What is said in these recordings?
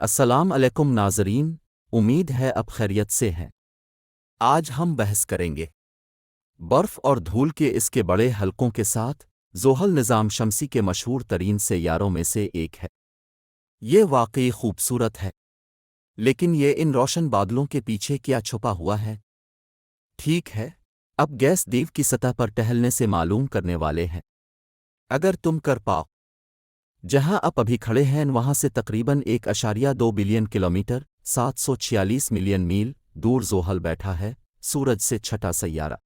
السلام علیکم ناظرین، امید ہے اب خیریت سے ہیں۔ آج ہم بحث کریں گے برف اور دھول کے اس کے بڑے حلقوں کے ساتھ۔ زحل نظام شمسی کے مشہور ترین سیاروں میں سے ایک ہے۔ یہ واقعی خوبصورت ہے، لیکن یہ ان روشن بادلوں کے پیچھے کیا چھپا ہوا ہے؟ ٹھیک ہے، اب گیس دیو کی سطح پر ٹہلنے سے معلوم کرنے والے ہیں۔ اگر تم کر پاؤ جہاں آپ ابھی کھڑے ہیں وہاں سے تقریباً 1.2 بلین کلومیٹر 746 ملین میل دور زحل بیٹھا ہے، سورج سے چھٹا سیارہ،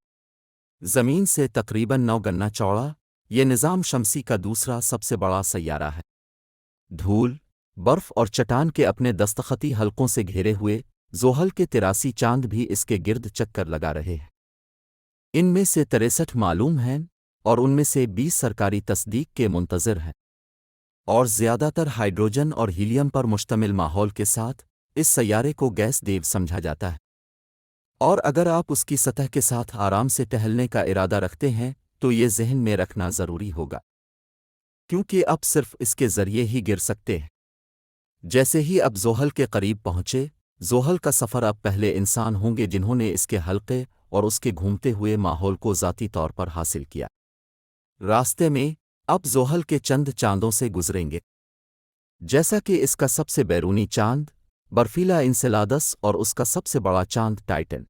زمین سے تقریباً 9 گنا چوڑا۔ یہ نظام شمسی کا دوسرا سب سے بڑا سیارہ ہے۔ دھول، برف اور چٹان کے اپنے دستخطی حلقوں سے گھیرے ہوئے زحل کے 83 چاند بھی اس کے گرد چکر لگا رہے ہیں۔ ان میں سے 63 معلوم ہیں اور ان میں سے 20 سرکاری تصدیق کے منتظر ہیں، اور زیادہ تر ہائیڈروجن اور ہیلیم پر مشتمل ماحول کے ساتھ اس سیارے کو گیس دیو سمجھا جاتا ہے۔ اور اگر آپ اس کی سطح کے ساتھ آرام سے ٹہلنے کا ارادہ رکھتے ہیں تو یہ ذہن میں رکھنا ضروری ہوگا، کیونکہ آپ صرف اس کے ذریعے ہی گر سکتے ہیں۔ جیسے ہی اب زحل کے قریب پہنچے، زحل کا سفر اب پہلے انسان ہوں گے جنہوں نے اس کے حلقے اور اس کے گھومتے ہوئے ماحول کو ذاتی طور پر حاصل کیا۔ راستے میں اب زحل کے چند چاندوں سے گزریں گے، جیسا کہ اس کا سب سے بیرونی چاند برفیلا انسیلادس اور اس کا سب سے بڑا چاند ٹائٹن۔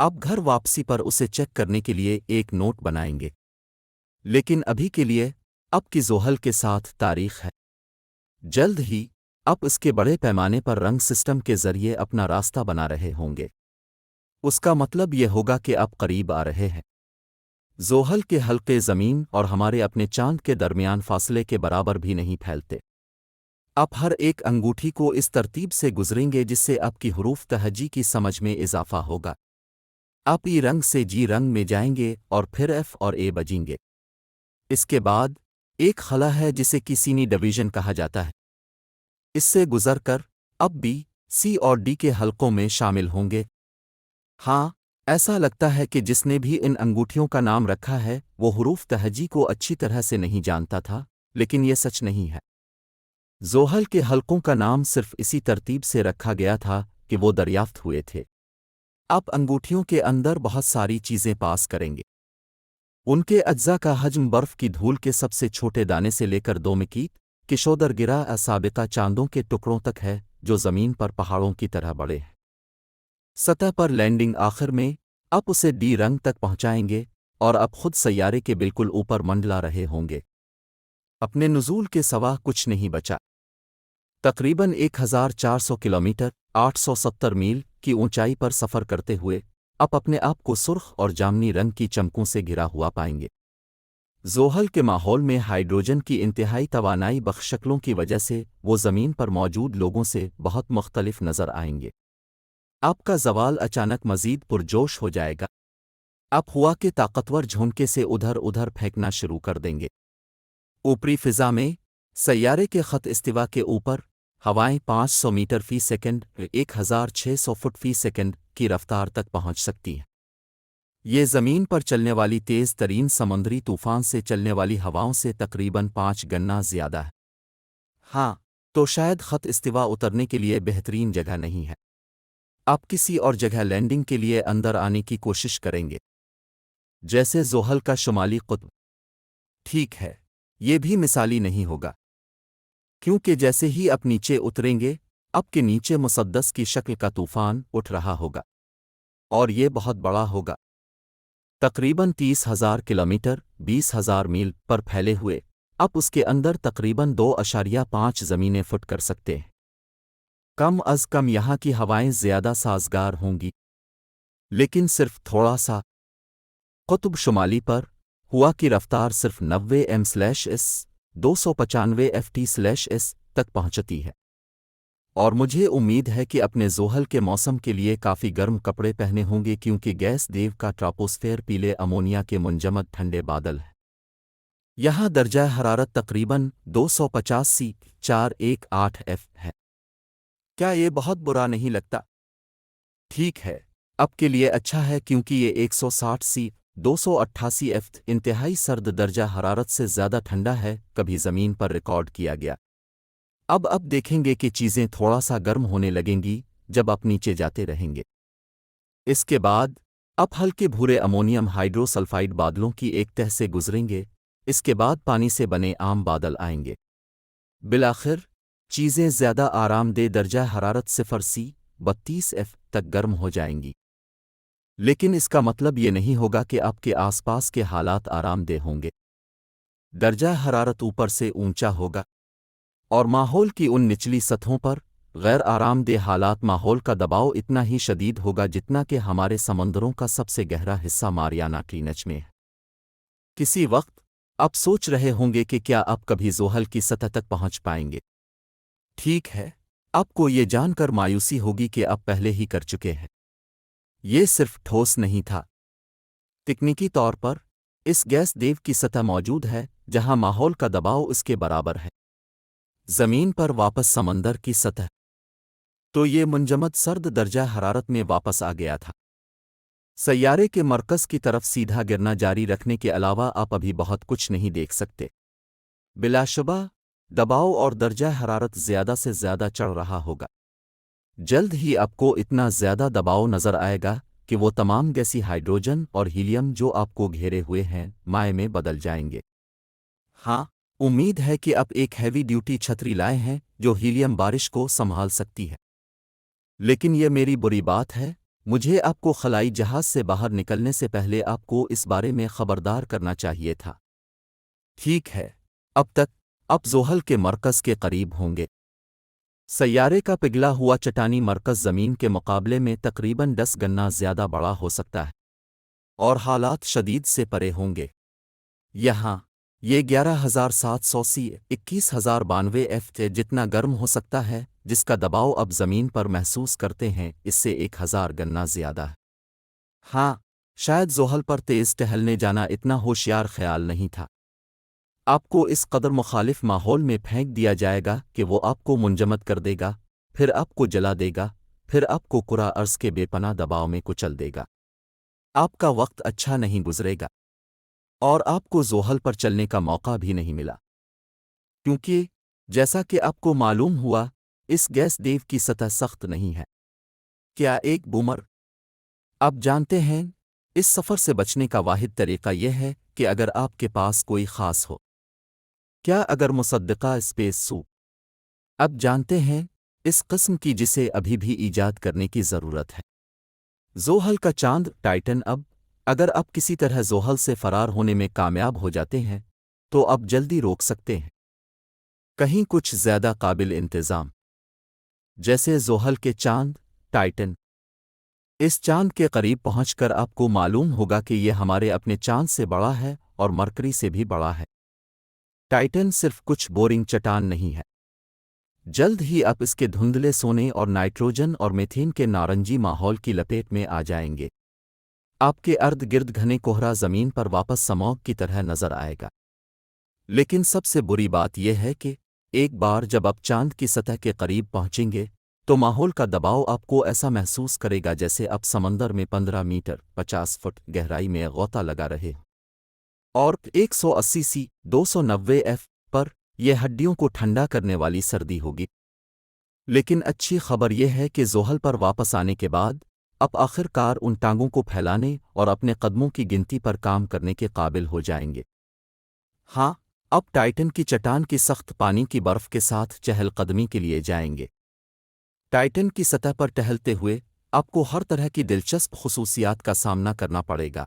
اب گھر واپسی پر اسے چیک کرنے کے لیے ایک نوٹ بنائیں گے، لیکن ابھی کے لیے اب کی زحل کے ساتھ تاریخ ہے۔ جلد ہی اب اس کے بڑے پیمانے پر رنگ سسٹم کے ذریعے اپنا راستہ بنا رہے ہوں گے۔ اس کا مطلب یہ ہوگا کہ اب قریب آ رہے ہیں۔ زحل کے حلقے زمین اور ہمارے اپنے چاند کے درمیان فاصلے کے برابر بھی نہیں پھیلتے۔ آپ ہر ایک انگوٹھی کو اس ترتیب سے گزریں گے جس سے آپ کی حروف تہجی کی سمجھ میں اضافہ ہوگا۔ آپ ای رنگ سے جی رنگ میں جائیں گے اور پھر ایف اور اے بجیں گے۔ اس کے بعد ایک خلا ہے جسے کسینی ڈویژن کہا جاتا ہے۔ اس سے گزر کر اب بی، سی اور ڈی کے حلقوں میں شامل ہوں گے۔ ہاں، ایسا لگتا ہے کہ جس نے بھی ان انگوٹھیوں کا نام رکھا ہے وہ حروف تہجی کو اچھی طرح سے نہیں جانتا تھا، لیکن یہ سچ نہیں ہے۔ زحل کے حلقوں کا نام صرف اسی ترتیب سے رکھا گیا تھا کہ وہ دریافت ہوئے تھے۔ آپ انگوٹھیوں کے اندر بہت ساری چیزیں پاس کریں گے۔ ان کے اجزاء کا حجم برف کی دھول کے سب سے چھوٹے دانے سے لے کر دومکیت کشودر گرا سابقہ چاندوں کے ٹکڑوں تک ہے جو زمین پر پہاڑوں کی طرح بڑے ہیں۔ سطح پر لینڈنگ آخر میں آپ اسے ڈی رنگ تک پہنچائیں گے اور اب خود سیارے کے بالکل اوپر منڈلا رہے ہوں گے۔ اپنے نزول کے سوا کچھ نہیں بچا۔ تقریباً 1400 کلومیٹر 870 میل کی اونچائی پر سفر کرتے ہوئے آپ اپنے آپ کو سرخ اور جامنی رنگ کی چمکوں سے گھرا ہوا پائیں گے۔ زحل کے ماحول میں ہائیڈروجن کی انتہائی توانائی بخش شکلوں کی وجہ سے وہ زمین پر موجود لوگوں سے بہت مختلف نظر آئیں گے۔ آپ کا زوال اچانک مزید پرجوش ہو جائے گا۔ آپ ہوا کے طاقتور جھونکے سے ادھر ادھر پھینکنا شروع کر دیں گے۔ اوپری فضا میں سیارے کے خط استوا کے اوپر ہوائیں 500 میٹر فی سیکنڈ 1600 فٹ فی سیکنڈ کی رفتار تک پہنچ سکتی ہیں۔ یہ زمین پر چلنے والی تیز ترین سمندری طوفان سے چلنے والی ہواؤں سے تقریباً 5 گنا زیادہ ہے۔ ہاں، تو شاید خط استوا اترنے کے لیے بہترین جگہ نہیں ہے۔ آپ کسی اور جگہ لینڈنگ کے لیے اندر آنے کی کوشش کریں گے، جیسے زحل کا شمالی قطب۔ ٹھیک ہے، یہ بھی مثالی نہیں ہوگا، کیونکہ جیسے ہی آپ نیچے اتریں گے آپ کے نیچے مسدس کی شکل کا طوفان اٹھ رہا ہوگا، اور یہ بہت بڑا ہوگا۔ تقریباً 30,000 کلومیٹر 20,000 میل پر پھیلے ہوئے آپ اس کے اندر تقریباً 2.5 زمینیں فٹ کر سکتے ہیں۔ کم از کم یہاں کی ہوائیں زیادہ سازگار ہوں گی، لیکن صرف تھوڑا سا۔ قطب شمالی پر ہوا کی رفتار صرف 90 m/s 295 ft/s تک پہنچتی ہے، اور مجھے امید ہے کہ اپنے زحل کے موسم کے لیے کافی گرم کپڑے پہنے ہوں گے کیونکہ گیس دیو کا ٹراپوسفیئر پیلے امونیا کے منجمد ٹھنڈے بادل ہے۔ یہاں درجہ حرارت تقریباً 250 سی 418 F ہے۔ کیا یہ بہت برا نہیں لگتا؟ ٹھیک ہے، اب کے لیے اچھا ہے کیونکہ یہ 160 سی 288 F انتہائی سرد درجہ حرارت سے زیادہ ٹھنڈا ہے کبھی زمین پر ریکارڈ کیا گیا۔ اب دیکھیں گے کہ چیزیں تھوڑا سا گرم ہونے لگیں گی جب آپ نیچے جاتے رہیں گے۔ اس کے بعد اب ہلکے بھورے امونیم ہائیڈرو سلفائڈ بادلوں کی ایک تہہ سے گزریں گے، اس کے بعد پانی سے بنے عام بادل آئیں گے۔ بالآخر چیزیں زیادہ آرام دہ درجہ حرارت 0 سی 32 F تک گرم ہو جائیں گی۔ لیکن اس کا مطلب یہ نہیں ہوگا کہ آپ کے آس پاس کے حالات آرام دہ ہوں گے۔ درجہ حرارت اوپر سے اونچا ہوگا اور ماحول کی ان نچلی سطحوں پر غیر آرام دہ حالات ماحول کا دباؤ اتنا ہی شدید ہوگا جتنا کہ ہمارے سمندروں کا سب سے گہرا حصہ ماریانا ٹرینچ میں ہے۔ کسی وقت آپ سوچ رہے ہوں گے کہ کیا آپ کبھی زحل کی سطح تک پہنچ پائیں گے؟ ٹھیک ہے، آپ کو یہ جان کر مایوسی ہوگی کہ آپ پہلے ہی کر چکے ہیں۔ یہ صرف ٹھوس نہیں تھا۔ تکنیکی طور پر اس گیس دیو کی سطح موجود ہے جہاں ماحول کا دباؤ اس کے برابر ہے۔ زمین پر واپس سمندر کی سطح تو یہ منجمد سرد درجہ حرارت میں واپس آ گیا تھا۔ سیارے کے مرکز کی طرف سیدھا گرنا جاری رکھنے کے علاوہ آپ ابھی بہت کچھ نہیں دیکھ سکتے۔ بلا شبہ دباؤ اور درجہ حرارت زیادہ سے زیادہ چڑھ رہا ہوگا۔ جلد ہی آپ کو اتنا زیادہ دباؤ نظر آئے گا کہ وہ تمام گیسی ہائیڈروجن اور ہیلیم جو آپ کو گھیرے ہوئے ہیں مائع میں بدل جائیں گے۔ ہاں، امید ہے کہ آپ ایک ہیوی ڈیوٹی چھتری لائے ہیں جو ہیلیم بارش کو سنبھال سکتی ہے۔ لیکن یہ میری بری بات ہے، مجھے آپ کو خلائی جہاز سے باہر نکلنے سے پہلے آپ کو اس بارے میں خبردار کرنا چاہیے تھا۔ ٹھیک ہے، اب تک آپ زحل کے مرکز کے قریب ہوں گے۔ سیارے کا پگھلا ہوا چٹانی مرکز زمین کے مقابلے میں تقریباً 10 گنا زیادہ بڑا ہو سکتا ہے اور حالات شدید سے پرے ہوں گے۔ یہاں یہ 11,700 سی 21,092 F جتنا گرم ہو سکتا ہے، جس کا دباؤ اب زمین پر محسوس کرتے ہیں اس سے 1000 گنا زیادہ ہے۔ ہاں، شاید زحل پر تیز ٹہلنے جانا اتنا ہوشیار خیال نہیں تھا۔ آپ کو اس قدر مخالف ماحول میں پھینک دیا جائے گا کہ وہ آپ کو منجمد کر دے گا، پھر آپ کو جلا دے گا، پھر آپ کو کرہ ارض کے بے پناہ دباؤ میں کچل دے گا۔ آپ کا وقت اچھا نہیں گزرے گا اور آپ کو زحل پر چلنے کا موقع بھی نہیں ملا، کیونکہ جیسا کہ آپ کو معلوم ہوا اس گیس دیو کی سطح سخت نہیں ہے۔ کیا ایک بومر؟ آپ جانتے ہیں اس سفر سے بچنے کا واحد طریقہ یہ ہے کہ اگر آپ کے پاس کوئی خاص ہو۔ کیا اگر مصدقہ اسپیس سوپ؟ اب جانتے ہیں اس قسم کی جسے ابھی بھی ایجاد کرنے کی ضرورت ہے۔ زحل کا چاند ٹائٹن اگر آپ کسی طرح زحل سے فرار ہونے میں کامیاب ہو جاتے ہیں تو اب جلدی روک سکتے ہیں۔ کہیں کچھ زیادہ قابل انتظام جیسے زحل کے چاند ٹائٹن۔ اس چاند کے قریب پہنچ کر آپ کو معلوم ہوگا کہ یہ ہمارے اپنے چاند سے بڑا ہے اور مرکری سے بھی بڑا ہے۔ ٹائٹن صرف کچھ بورنگ چٹان نہیں ہے۔ جلد ہی آپ اس کے دھندلے سونے اور نائٹروجن اور میتھین کے نارنجی ماحول کی لپیٹ میں آ جائیں گے۔ آپ کے ارد گرد گھنے کوہرا زمین پر واپس سموگ کی طرح نظر آئے گا۔ لیکن سب سے بری بات یہ ہے کہ ایک بار جب آپ چاند کی سطح کے قریب پہنچیں گے تو ماحول کا دباؤ آپ کو ایسا محسوس کرے گا جیسے آپ سمندر میں 15 میٹر 50 فٹ گہرائی میں غوطہ لگا رہے ہوں۔ اور 180 سی 290 F پر یہ ہڈیوں کو ٹھنڈا کرنے والی سردی ہوگی۔ لیکن اچھی خبر یہ ہے کہ زحل پر واپس آنے کے بعد آپ آخر کار ان ٹانگوں کو پھیلانے اور اپنے قدموں کی گنتی پر کام کرنے کے قابل ہو جائیں گے۔ ہاں، اب ٹائٹن کی چٹان کی سخت پانی کی برف کے ساتھ چہل قدمی کے لیے جائیں گے۔ ٹائٹن کی سطح پر ٹہلتے ہوئے آپ کو ہر طرح کی دلچسپ خصوصیات کا سامنا کرنا پڑے گا۔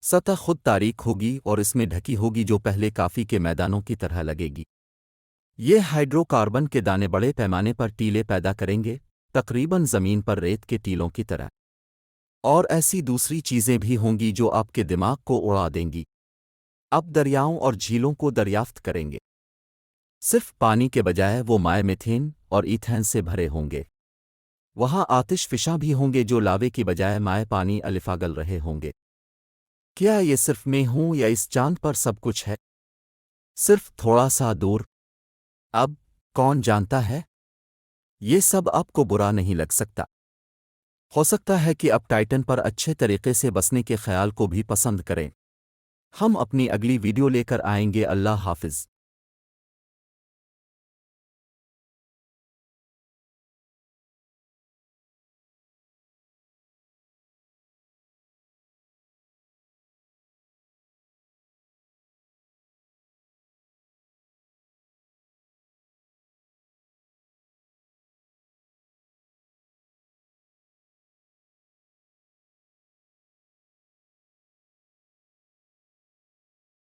سطح خود تاریک ہوگی اور اس میں ڈھکی ہوگی جو پہلے کافی کے میدانوں کی طرح لگے گی۔ یہ ہائیڈرو کاربن کے دانے بڑے پیمانے پر ٹیلے پیدا کریں گے، تقریباً زمین پر ریت کے ٹیلوں کی طرح۔ اور ایسی دوسری چیزیں بھی ہوں گی جو آپ کے دماغ کو اڑا دیں گی۔ آپ دریاؤں اور جھیلوں کو دریافت کریں گے۔ صرف پانی کے بجائے وہ مائع میتھین اور ایتھین سے بھرے ہوں گے۔ وہاں آتش فشاں بھی ہوں گے جو لاوے کی بجائے مائع پانی الفاگل رہے ہوں گے۔ کیا یہ صرف میں ہوں یا اس چاند پر سب کچھ ہے؟ صرف تھوڑا سا دور؟ اب کون جانتا ہے؟ یہ سب آپ کو برا نہیں لگ سکتا۔ ہو سکتا ہے کہ آپ ٹائٹن پر اچھے طریقے سے بسنے کے خیال کو بھی پسند کریں۔ ہم اپنی اگلی ویڈیو لے کر آئیں گے۔ اللہ حافظ۔